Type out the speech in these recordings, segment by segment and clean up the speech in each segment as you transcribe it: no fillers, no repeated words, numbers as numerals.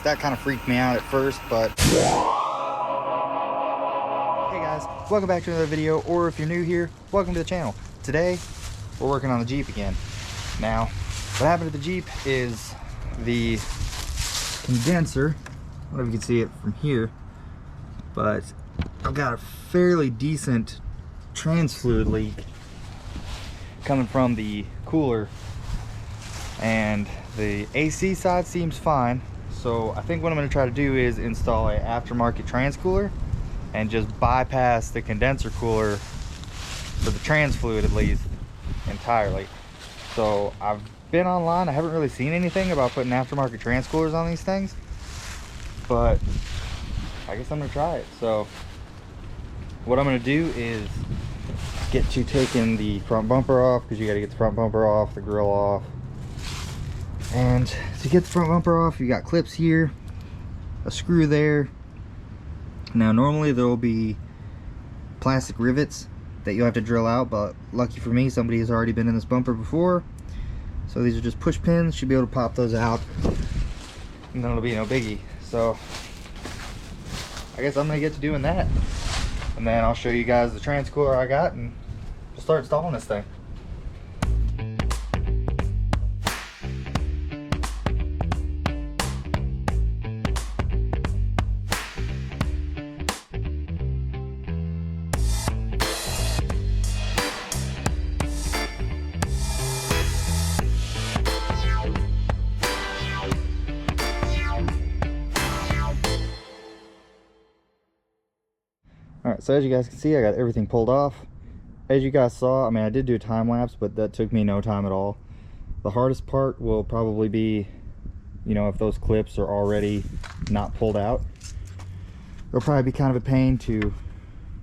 lights. That kind of freaked me out at first, but hey guys, welcome back to another video, or if you're new here, welcome to the channel. Today we're working on the Jeep again. Now what happened to the Jeep is the condenser, I don't know if you can see it from here, but I've got a fairly decent trans fluid leak coming from the cooler, and the AC side seems fine. So I think what I'm going to try to do is install a aftermarket trans cooler and just bypass the condenser cooler for the trans fluid at least entirely. So I've been online, I haven't really seen anything about putting aftermarket trans coolers on these things, but I guess I'm going to try it. So what I'm going to do is get to taking the front bumper off, because you got to get the front bumper off, the grill off. And to get the front bumper off, you got clips here, a screw there. Now normally there will be plastic rivets that you'll have to drill out, but lucky for me, somebody has already been in this bumper before. So these are just push pins, should be able to pop those out, and then it'll be no biggie. So I guess I'm gonna get to doing that, and then I'll show you guys the trans cooler I got, and we'll start installing this thing. Alright, so as you guys can see, I got everything pulled off. As you guys saw, I mean, I did do a time lapse, but that took me no time at all. The hardest part will probably be, you know, if those clips are already not pulled out. It'll probably be kind of a pain to,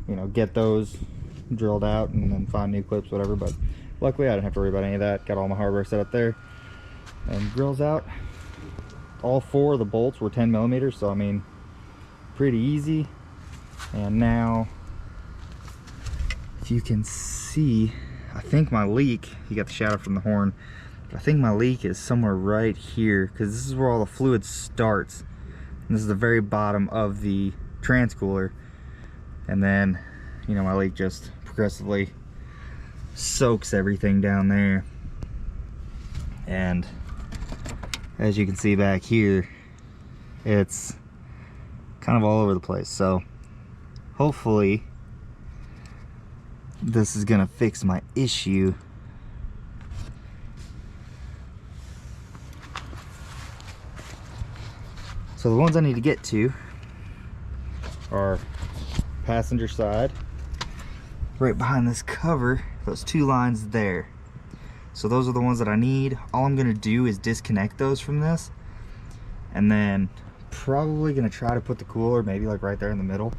you know, get those drilled out and then find new clips, whatever. But luckily I didn't have to worry about any of that. Got all my hardware set up there. And grills out. All four of the bolts were 10 millimeters, so I mean, pretty easy. And now, if you can see, I think my leak, you got the shadow from the horn, I think my leak is somewhere right here, because this is where all the fluid starts. And this is the very bottom of the trans cooler. And then, you know, my leak just progressively soaks everything down there. And as you can see back here, it's kind of all over the place. So hopefully this is gonna fix my issue. So the ones I need to get to are passenger side, right behind this cover, those two lines there. So those are the ones that I need. All I'm gonna do is disconnect those from this, and then probably gonna try to put the cooler maybe like right there in the middle.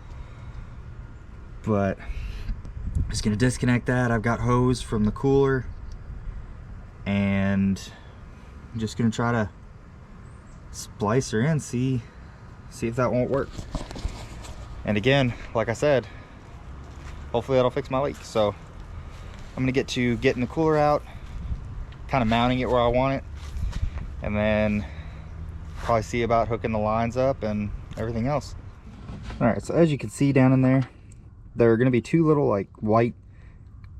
But I'm just gonna disconnect that. I've got hose from the cooler, and I'm just gonna try to splice her in, see if that won't work. And again, like I said, hopefully that'll fix my leak. So I'm gonna get to getting the cooler out, kind of mounting it where I want it, and then probably see about hooking the lines up and everything else. All right, so as you can see down in there, there are going to be two little like white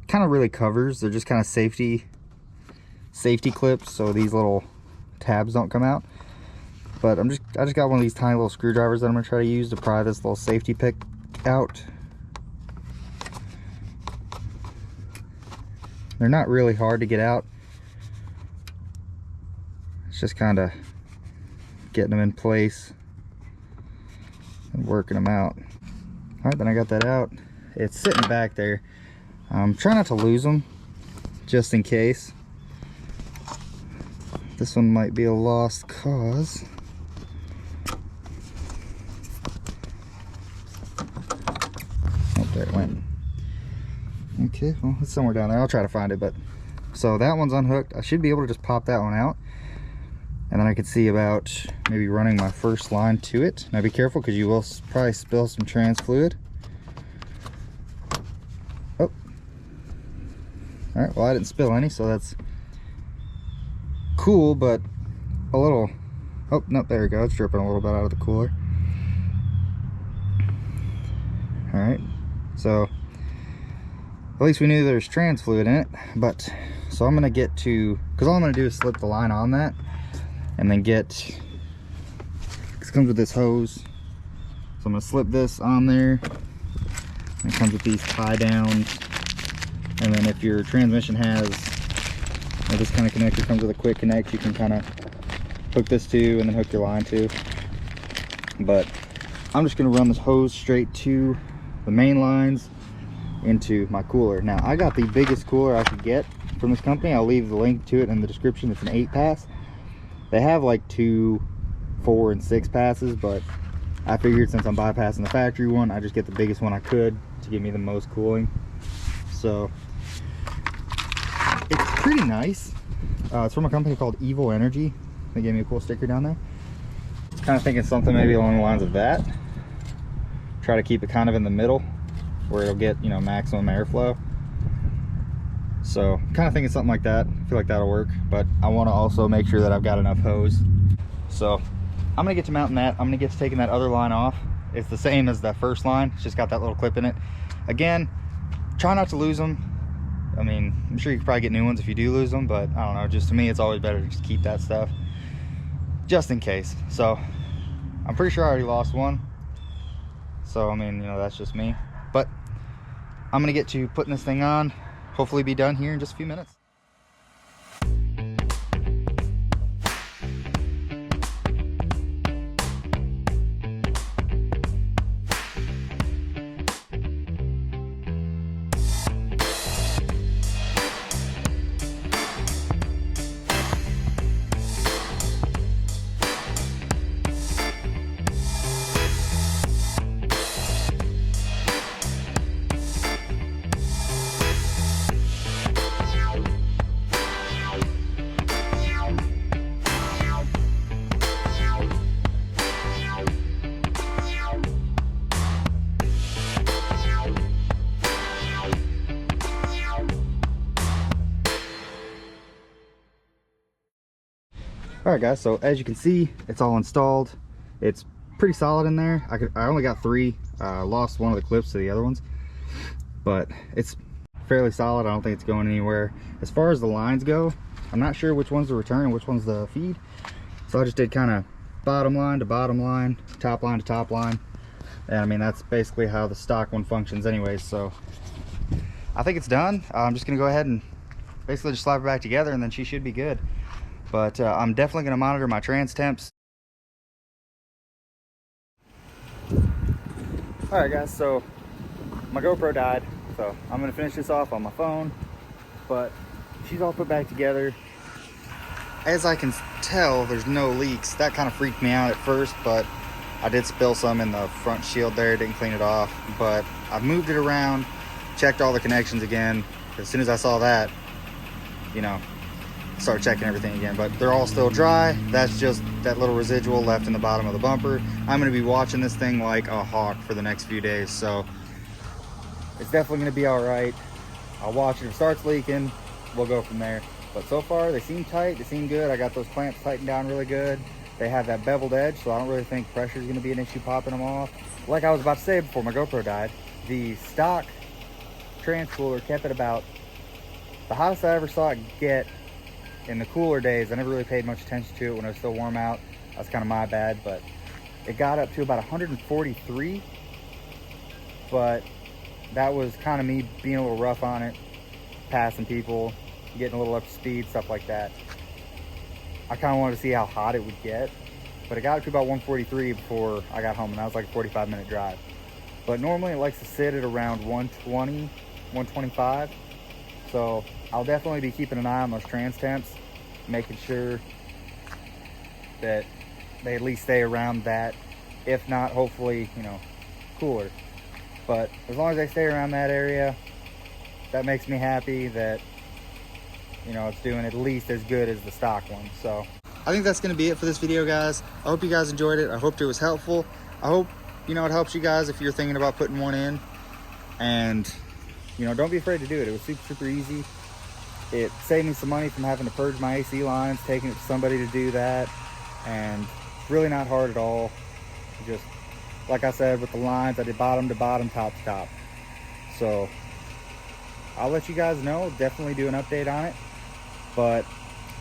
kind of really covers. They're just kind of safety clips, so these little tabs don't come out. But I just got one of these tiny little screwdrivers that I'm going to try to use to pry this little safety pick out. They're not really hard to get out. It's just kind of getting them in place and working them out. All right, then I got that out. It's sitting back there. Try not to lose them, just in case. This one might be a lost cause. Oh, there it went. Okay, well, it's somewhere down there. I'll try to find it. But so that one's unhooked. I should be able to just pop that one out, and then I could see about maybe running my first line to it. Now be careful, because you will probably spill some trans fluid. Oh, all right, well, I didn't spill any, so that's cool, but a little Oh, no, there we go. It's dripping a little bit out of the cooler. All right, so at least we knew there's trans fluid in it. But so I'm gonna get to, because all I'm gonna do is slip the line on that and then get, it comes with this hose, so I'm gonna slip this on there. It comes with these tie downs, and then if your transmission has this kind of connector, comes with a quick connect, you can kind of hook this to and then hook your line to. But I'm just gonna run this hose straight to the main lines into my cooler. Now I got the biggest cooler I could get from this company. I'll leave the link to it in the description. It's an 8-pass. They have like 2, 4, and 6 passes, but I figured since I'm bypassing the factory one, I just get the biggest one I could to give me the most cooling. So it's pretty nice. It's from a company called Evil Energy. They gave me a cool sticker down there. Kind of thinking something maybe along the lines of that. Try to keep it kind of in the middle where it'll get, you know, maximum airflow. So kind of thinking something like that. I feel like that'll work, but I want to also make sure that I've got enough hose. So I'm gonna get to mounting that. I'm gonna get to taking that other line off. It's the same as that first line. It's just got that little clip in it. Again, try not to lose them. I mean, I'm sure you could probably get new ones if you do lose them, but I don't know, just to me it's always better to just keep that stuff just in case. So I'm pretty sure I already lost one, so I mean, you know, that's just me. But I'm gonna get to putting this thing on, hopefully be done here in just a few minutes. All right guys, so as you can see, it's all installed. It's pretty solid in there. I only got 3. Lost one of the clips to the other ones, but it's fairly solid. I don't think it's going anywhere. As far as the lines go, I'm not sure which one's the return and which one's the feed. So I just did kind of bottom line to bottom line, top line to top line. And I mean, that's basically how the stock one functions anyways. So I think it's done. I'm just gonna go ahead and basically just slap it back together and then she should be good. But I'm definitely going to monitor my trans temps. Alright guys, so my GoPro died, so I'm going to finish this off on my phone. But she's all put back together. As I can tell, there's no leaks. That kind of freaked me out at first, but I did spill some in the front shield there, didn't clean it off. But I've moved it around, checked all the connections again. As soon as I saw that, you know, start checking everything again, but they're all still dry. That's just that little residual left in the bottom of the bumper. I'm going to be watching this thing like a hawk for the next few days, so it's definitely going to be all right. I'll watch it. If it starts leaking, we'll go from there. But so far they seem tight, they seem good. I got those clamps tightened down really good. They have that beveled edge, so I don't really think pressure is going to be an issue popping them off. Like I was about to say before my GoPro died, the stock trans cooler kept it about the hottest I ever saw it get. In the cooler days, I never really paid much attention to it when it was still warm out. That's kind of my bad, but it got up to about 143. But that was kind of me being a little rough on it, passing people, getting a little up to speed, stuff like that. I kind of wanted to see how hot it would get, but it got up to about 143 before I got home, and that was like a 45-minute drive. But normally it likes to sit at around 120, 125. So I'll definitely be keeping an eye on those trans temps, making sure that they at least stay around that. If not, hopefully, you know, cooler. But as long as they stay around that area, that makes me happy that, you know, it's doing at least as good as the stock one. So I think that's going to be it for this video, guys. I hope you guys enjoyed it. I hope it was helpful. I hope, you know, it helps you guys if you're thinking about putting one in. And, you know, don't be afraid to do it. It was super easy. It saved me some money from having to purge my AC lines, taking it to somebody to do that. And really not hard at all. Just like I said, with the lines, I did bottom to bottom, top to top. So I'll let you guys know, definitely do an update on it. But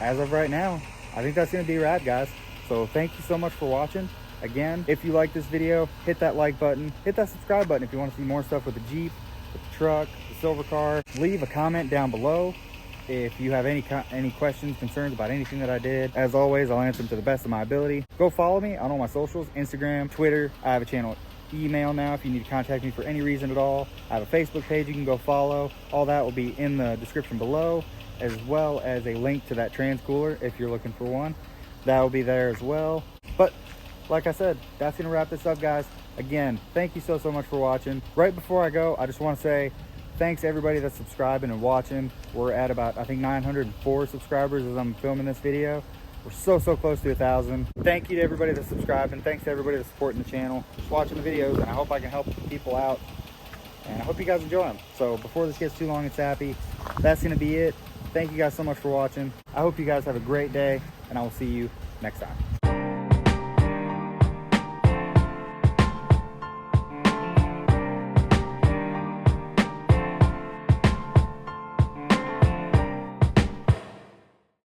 as of right now, I think that's gonna be a wrap, guys. So thank you so much for watching. Again, if you like this video, hit that like button, hit that subscribe button if you want to see more stuff with the Jeep, with the truck, the silver car. Leave a comment down below if you have any questions, concerns about anything that I did. As always, I'll answer them to the best of my ability. Go follow me on all my socials, Instagram, Twitter. I have a channel email now if you need to contact me for any reason at all. I have a Facebook page you can go follow. All that will be in the description below, as well as a link to that trans cooler if you're looking for one. That will be there as well. But like I said, that's gonna wrap this up, guys. Again, thank you so much for watching. Right before I go, I just want to say thanks to everybody that's subscribing and watching. We're at about, I think, 904 subscribers as I'm filming this video. We're so close to 1,000. Thank you to everybody that's subscribing. Thanks to everybody that's supporting the channel, just watching the videos, and I hope I can help people out. And I hope you guys enjoy them. So before this gets too long and sappy, that's gonna be it. Thank you guys so much for watching. I hope you guys have a great day, and I will see you next time.